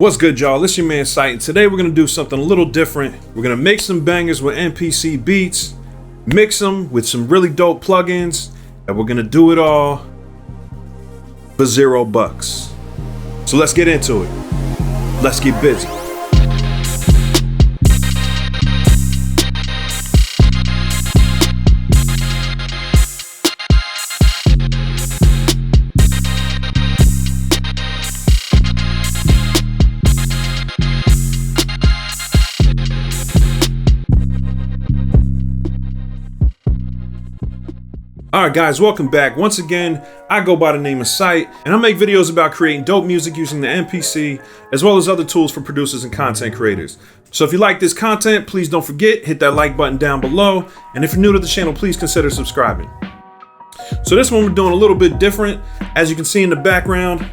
What's good, y'all? It's your man Sight, and today we're gonna do something a little different. We're gonna make some bangers with MPC beats, mix them with some really dope plugins, and we're gonna do it all for $0. So let's get into it. Let's get busy. Alright guys, welcome back. Once again, I go by the name of Sight, and I make videos about creating dope music using the MPC, as well as other tools for producers and content creators. So if you like this content, please don't forget, hit that like button down below, and if you're new to the channel, please consider subscribing. So this one we're doing a little bit different. As you can see in the background,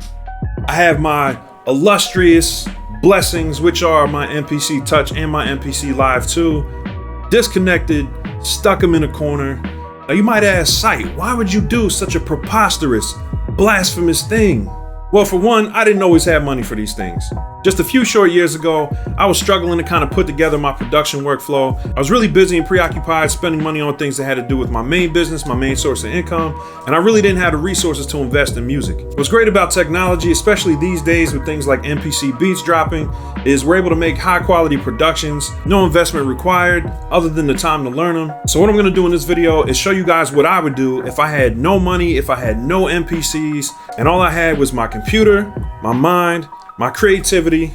I have my illustrious blessings, which are my MPC Touch and my MPC Live 2, disconnected, stuck them in a corner. Now you might ask, Sight, why would you do such a preposterous, blasphemous thing? Well, for one, I didn't always have money for these things. Just a few short years ago, I was struggling to kind of put together my production workflow. I was really busy and preoccupied spending money on things that had to do with my main business, my main source of income, and I really didn't have the resources to invest in music. What's great about technology, especially these days with things like MPC beats dropping, is we're able to make high quality productions, no investment required other than the time to learn them. So what I'm gonna do in this video is show you guys what I would do if I had no money, if I had no MPCs, and all I had was my computer, my mind, my creativity,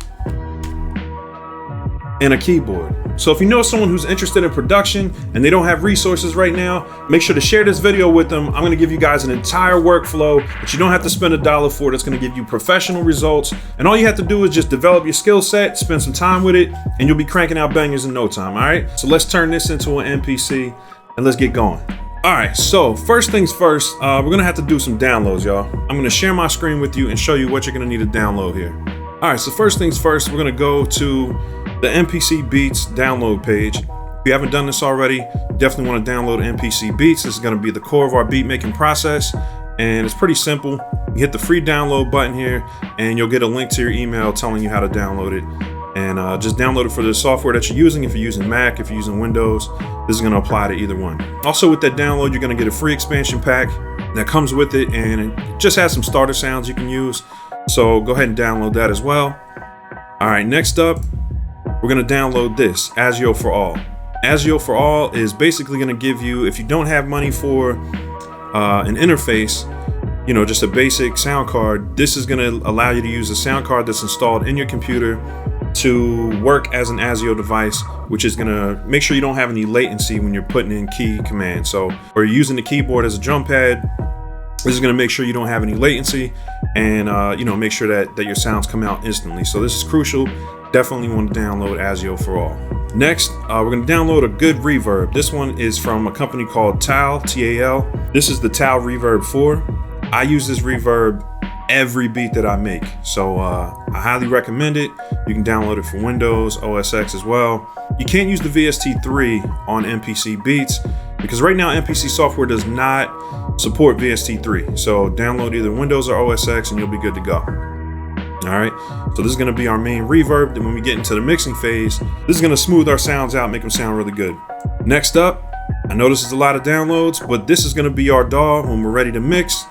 and a keyboard. So if you know someone who's interested in production and they don't have resources right now, make sure to share this video with them. I'm gonna give you guys an entire workflow that you don't have to spend $1 for. That's gonna give you professional results. And all you have to do is just develop your skill set, spend some time with it, and you'll be cranking out bangers in no time, all right? So let's turn this into an MPC and let's get going. All right, so first things first, we're gonna have to do some downloads, y'all. I'm gonna share my screen with you and show you what you're gonna need to download here. All right, so first things first, we're gonna go to the MPC Beats download page. If you haven't done this already, definitely wanna download MPC Beats. This is gonna be the core of our beat making process, and it's pretty simple. You hit the free download button here, and you'll get a link to your email telling you how to download it. And just download it for the software that you're using. If you're using Mac, if you're using Windows, this is gonna apply to either one. Also with that download, you're gonna get a free expansion pack that comes with it, and it just has some starter sounds you can use. So go ahead and download that as well. All right, next up, we're gonna download this, ASIO for All. ASIO for All is basically gonna give you, if you don't have money for an interface, you know, just a basic sound card, this is gonna allow you to use a sound card that's installed in your computer to work as an ASIO device, which is gonna make sure you don't have any latency when you're putting in key commands. So, or you're using the keyboard as a drum pad, this is gonna make sure you don't have any latency and you know, make sure that your sounds come out instantly. So this is crucial. Definitely want to download ASIO for All. Next, we're gonna download a good reverb. This one is from a company called Tal, T-A-L. This is the Tal Reverb 4. I use this reverb every beat that I make, so I highly recommend it. You can download it for Windows, OS X as well. You can't use the VST3 on MPC beats because right now MPC software does not support VST3. So download either Windows or OS X and you'll be good to go. All right, so this is gonna be our main reverb. Then when we get into the mixing phase, this is gonna smooth our sounds out, make them sound really good. Next up, I know this is a lot of downloads, but this is gonna be our DAW when we're ready to mix.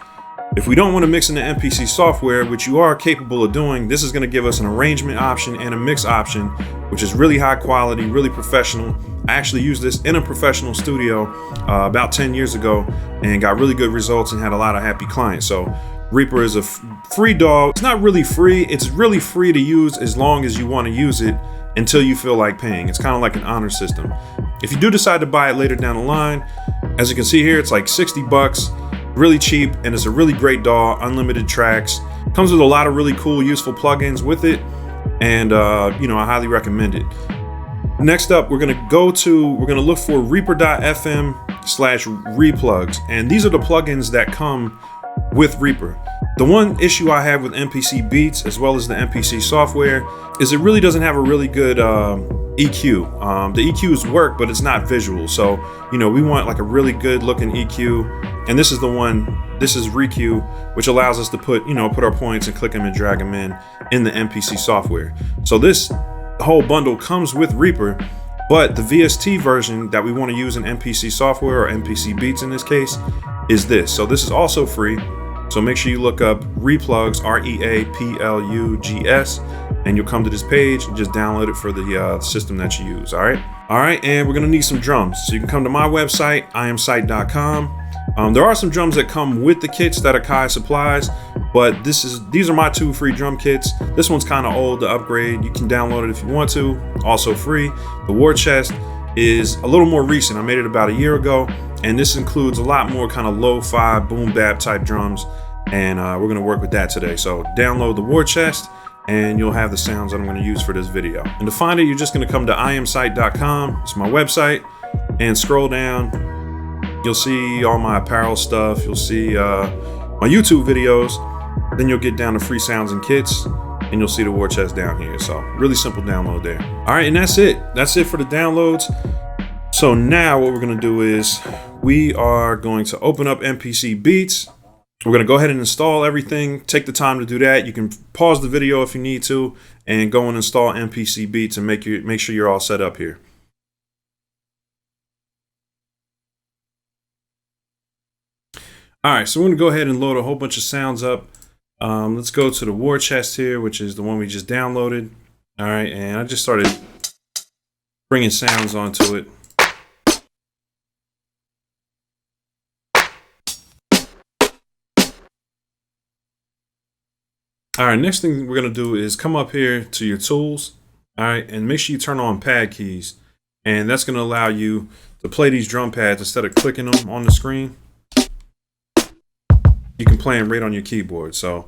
If we don't want to mix in the MPC software, which you are capable of doing, this is going to give us an arrangement option and a mix option, which is really high quality, really professional. I actually used this in a professional studio about 10 years ago and got really good results and had a lot of happy clients. So Reaper is a free DAW. It's not really free. It's really free to use as long as you want to use it until you feel like paying. It's kind of like an honor system. If you do decide to buy it later down the line, as you can see here, it's like 60 bucks. Really cheap, and it's a really great DAW, unlimited tracks, comes with a lot of really cool useful plugins with it, and you know, I highly recommend it. Next up, we're gonna look for reaper.fm/replugs, and these are the plugins that come with Reaper. The one issue I have with MPC beats as well as the MPC software is it really doesn't have a really good EQ. The EQs work, but it's not visual. So, you know, we want like a really good looking EQ And this is the one, this is ReQ, which allows us to put our points and click them and drag them in the MPC software. So this whole bundle comes with Reaper, but the VST version that we want to use in MPC software, or MPC Beats in this case, is this. So this is also free. So make sure you look up Replugs, REAPLUGS, and you'll come to this page and just download it for the system that you use. All right, and we're gonna need some drums. So you can come to my website, iamsite.com. There are some drums that come with the kits that Akai supplies, but these are my 2 free drum kits. This one's kind of old to upgrade. You can download it if you want to, also free. The war chest is a little more recent. I made it about a year ago, and this includes a lot more kind of lo-fi, boom bap type drums, and we're gonna work with that today. So download the war chest, and you'll have the sounds that I'm gonna use for this video. And to find it, you're just gonna come to iamsite.com. It's my website, and scroll down. You'll see all my apparel stuff. You'll see my YouTube videos. Then you'll get down to free sounds and kits, and you'll see the war chest down here. So really simple download there. All right, and that's it. That's it for the downloads. So now what we're gonna do is we are going to open up MPC Beats. We're gonna go ahead and install everything. Take the time to do that. You can pause the video if you need to, and go and install MPC Beats and make sure you're all set up here. All right, so we're gonna go ahead and load a whole bunch of sounds up. Let's go to the war chest here, which is the one we just downloaded. All right, and I just started bringing sounds onto it. All right, next thing we're gonna do is come up here to your tools, all right, and make sure you turn on pad keys. And that's gonna allow you to play these drum pads instead of clicking them on the screen. You can play them right on your keyboard. So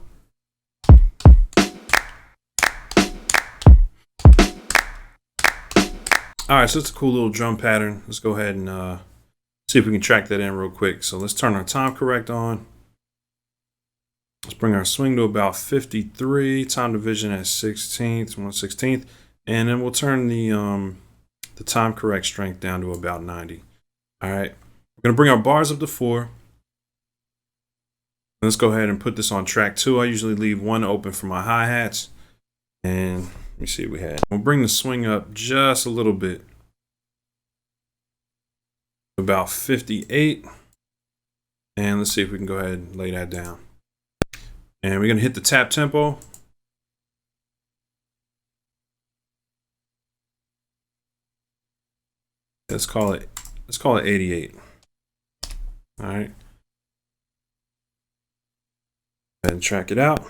all right, so it's a cool little drum pattern. Let's go ahead and see if we can track that in real quick. So let's turn our time correct on. Let's bring our swing to about 53, time division at 16th, 1/16th, and then we'll turn the time correct strength down to about 90. All right, we're gonna bring our bars up to 4. Let's go ahead and put this on track 2. I usually leave 1 open for my hi-hats. And let me see what we had. We'll bring the swing up just a little bit. About 58. And let's see if we can go ahead and lay that down. And we're gonna hit the tap tempo. Let's call it 88. All right. And track it out.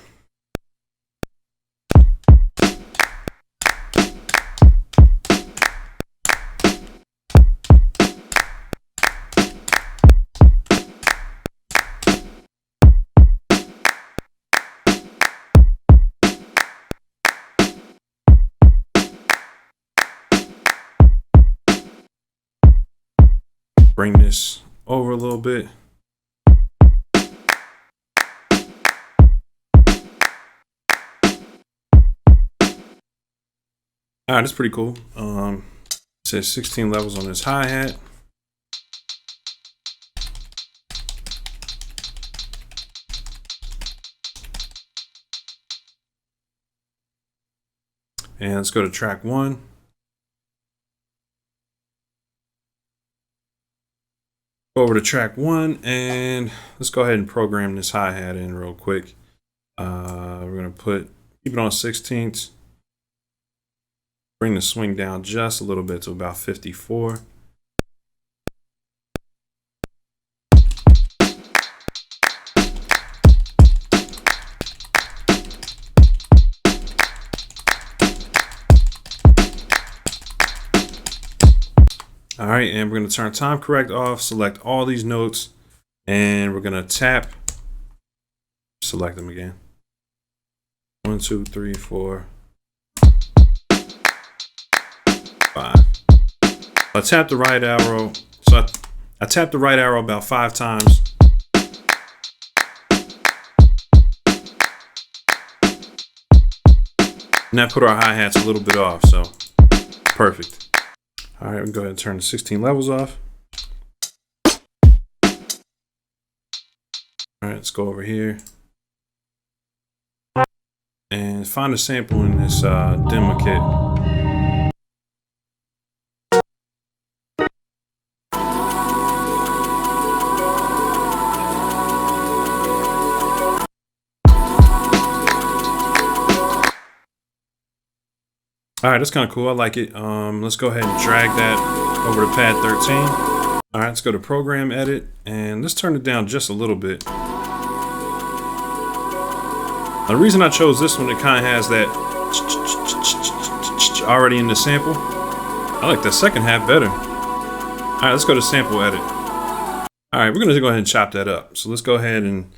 Bring this over a little bit. All right, that's pretty cool. It says 16 levels on this hi-hat. And let's go to track 1. Go over to track 1 and let's go ahead and program this hi-hat in real quick. We're gonna keep it on 16ths. Bring the swing down just a little bit to about 54. All right, and we're gonna turn time correct off, select all these notes, and we're gonna tap, select them again. 1, 2, 3, 4, 5. I tap the right arrow. So I tap the right arrow about 5 times. And that put our hi-hats a little bit off, so perfect. All right, we can go ahead and turn the 16 levels off. right, let's go over here and find a sample in this demo kit. All right, that's kind of cool. I like it. Let's go ahead and drag that over to pad 13. All right, let's go to program edit and let's turn it down just a little bit. The reason I chose this one, it kind of has that already in the sample. I like the second half better. All right, let's go to sample edit. All right, we're gonna go ahead and chop that up. So let's go ahead and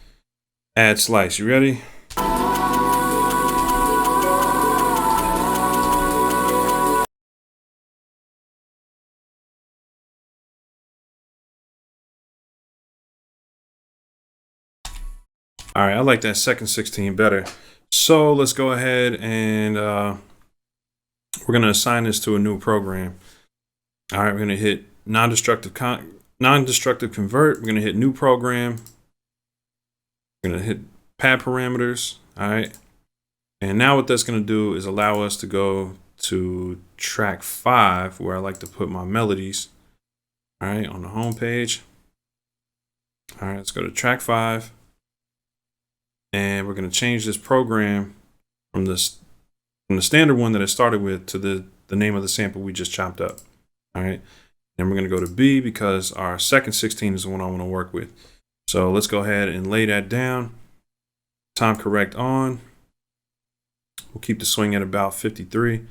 add slice. You ready? All right, I like that second 16 better. So let's go ahead and we're gonna assign this to a new program. All right, we're gonna hit non-destructive convert. We're gonna hit new program. We're gonna hit pad parameters. All right, and now what that's gonna do is allow us to go to track 5, where I like to put my melodies. All right, on the home page. All right, let's go to track 5. And we're going to change this program from the standard one that it started with to the name of the sample we just chopped up. All right. And we're going to go to B because our second 16 is the one I want to work with. So let's go ahead and lay that down. Time correct on. We'll keep the swing at about 53.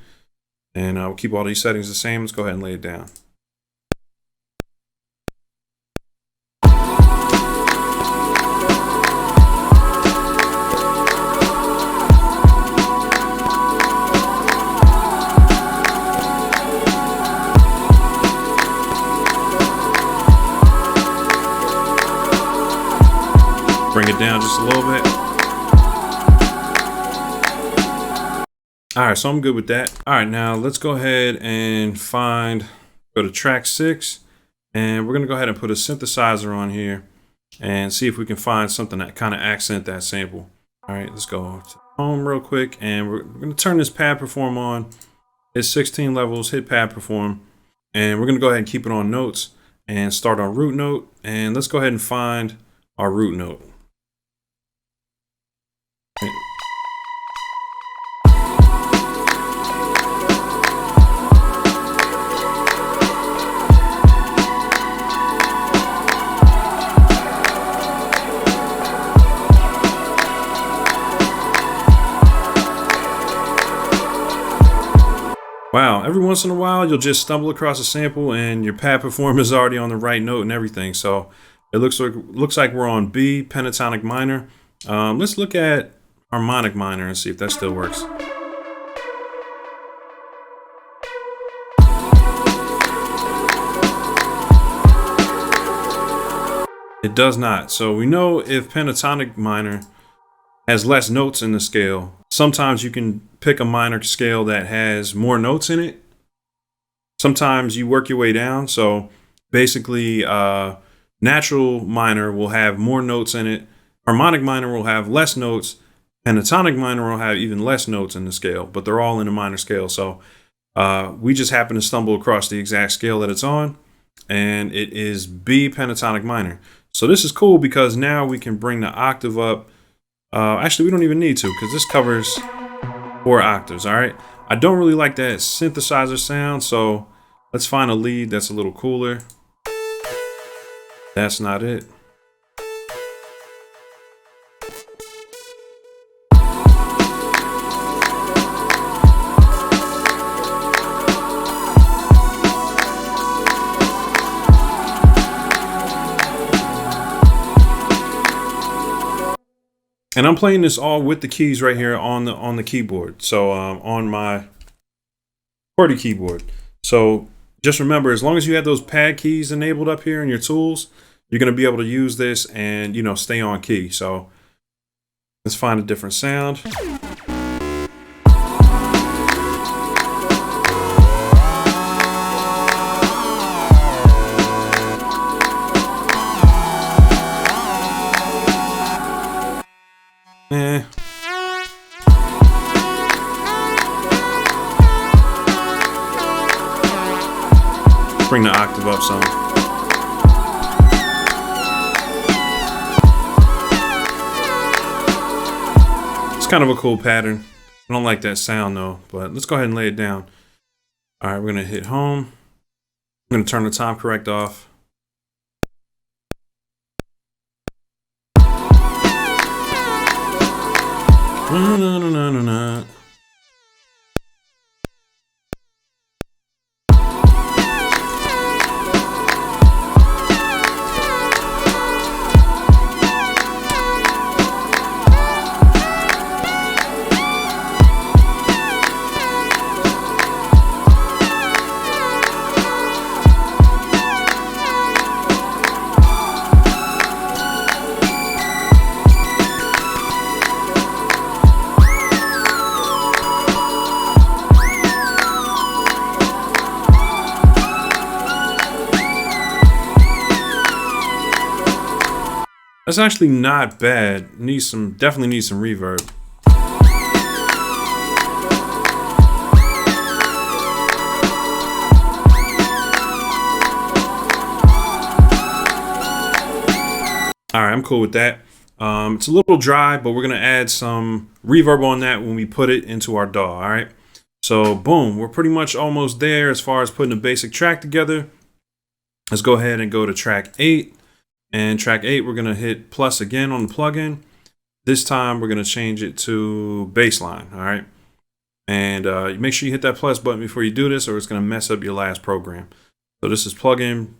And we'll keep all these settings the same. Let's go ahead and lay it down. Bring it down just a little bit. All right, so I'm good with that. All right, now let's go ahead and go to track 6, and we're gonna go ahead and put a synthesizer on here and see if we can find something that kind of accent that sample. All right, let's go to home real quick, and we're gonna turn this pad perform on. It's 16 levels, hit pad perform, and we're gonna go ahead and keep it on notes and start our root note, and let's go ahead and find our root note. Wow, every once in a while you'll just stumble across a sample and your pad perform is already on the right note and everything. So it looks like we're on B, pentatonic minor. Let's look at harmonic minor and see if that still works. It does not. So we know if pentatonic minor has less notes in the scale, sometimes you can pick a minor scale that has more notes in it. Sometimes you work your way down. So basically, natural minor will have more notes in it. Harmonic minor will have less notes. Pentatonic minor will have even less notes in the scale, but they're all in a minor scale. So we just happen to stumble across the exact scale that it's on, and it is B pentatonic minor. So this is cool because now we can bring the octave up. Actually, we don't even need to because this covers 4 octaves. All right. I don't really like that synthesizer sound, so let's find a lead that's a little cooler. That's not it. And I'm playing this all with the keys right here on the keyboard. So on my QWERTY keyboard. So just remember, as long as you have those pad keys enabled up here in your tools, you're going to be able to use this and, stay on key. So let's find a different sound. bring the octave up some. It's kind of a cool pattern. I don't like that sound though, but let's go ahead and lay it down. All right, we're gonna hit home. I'm gonna turn the time correct off. That's actually not bad. Definitely needs some reverb. All right, I'm cool with that. It's a little dry, but we're gonna add some reverb on that when we put it into our DAW. All right. So boom, we're pretty much almost there as far as putting a basic track together. Let's go ahead and go to track 8. And track 8, we're gonna hit plus again on the plugin. This time we're gonna change it to bassline, all right? And make sure you hit that plus button before you do this or it's gonna mess up your last program. So this is plugin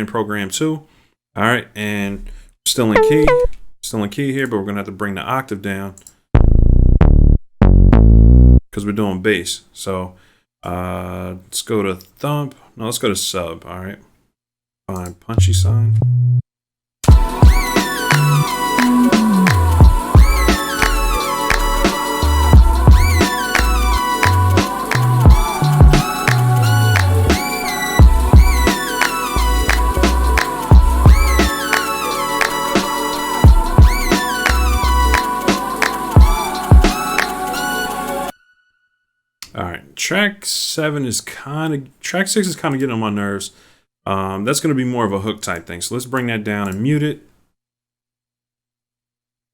program 2, all right? And still in key here, but we're gonna have to bring the octave down because we're doing bass. So let's go to thump, no, let's go to sub, all right? Find punchy sign. All right, track 6 is kind of getting on my nerves. That's going to be more of a hook type thing. So let's bring that down and mute it.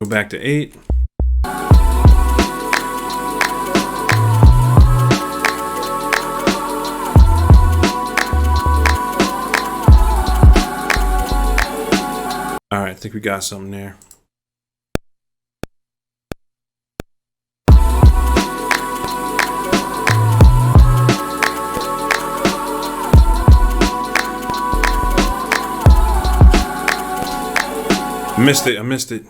Go back to 8. All right, I think we got something there. I missed it.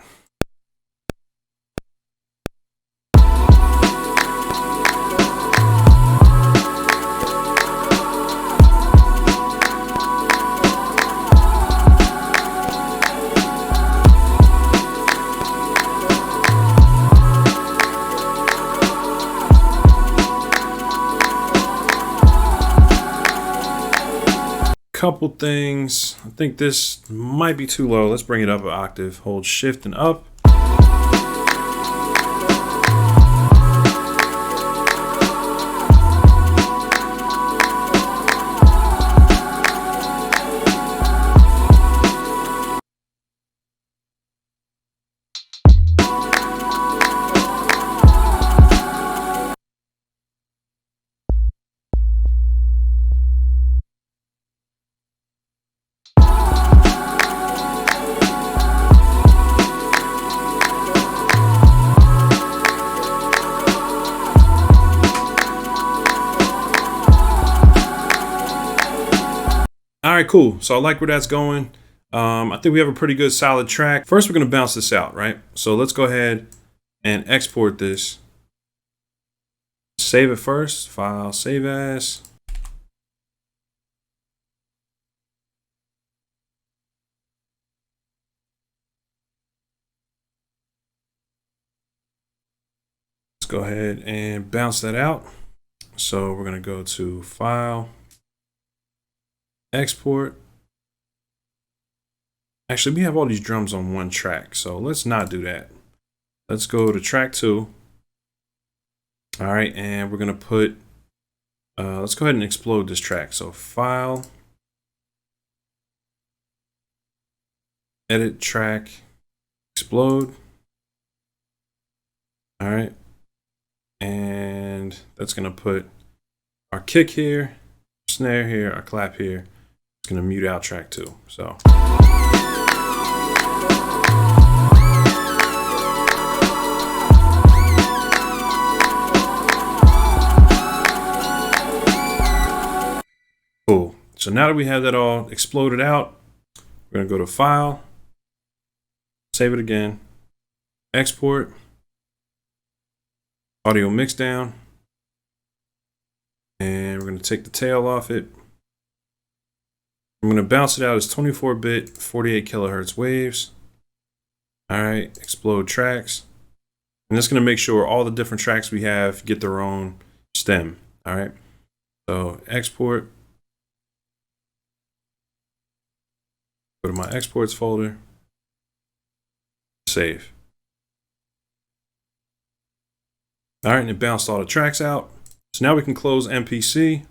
Couple things. I think this might be too low. Let's bring it up an octave. Hold shift and up. All right, cool. So I like where that's going. I think we have a pretty good solid track. First, we're going to bounce this out, right? So let's go ahead and export this. Save it first. File, save as. Let's go ahead and bounce that out. So we're going to go to File, Export. Actually, we have all these drums on one track, so let's not do that. Let's go to track 2. All right, and we're gonna put, let's go ahead and explode this track. So File, edit track, explode. All right. And that's going to put our kick here, snare here, our clap here. It's going to mute out track 2. So. Cool. So now that we have that all exploded out, we're going to go to File, save it again, export, audio mix down, and we're going to take the tail off it. I'm going to bounce it out as 24-bit, 48 kilohertz waves. All right, explode tracks. And that's going to make sure all the different tracks we have get their own stem. All right, so export. Go to my exports folder, save. All right, and it bounced all the tracks out. So now we can close MPC.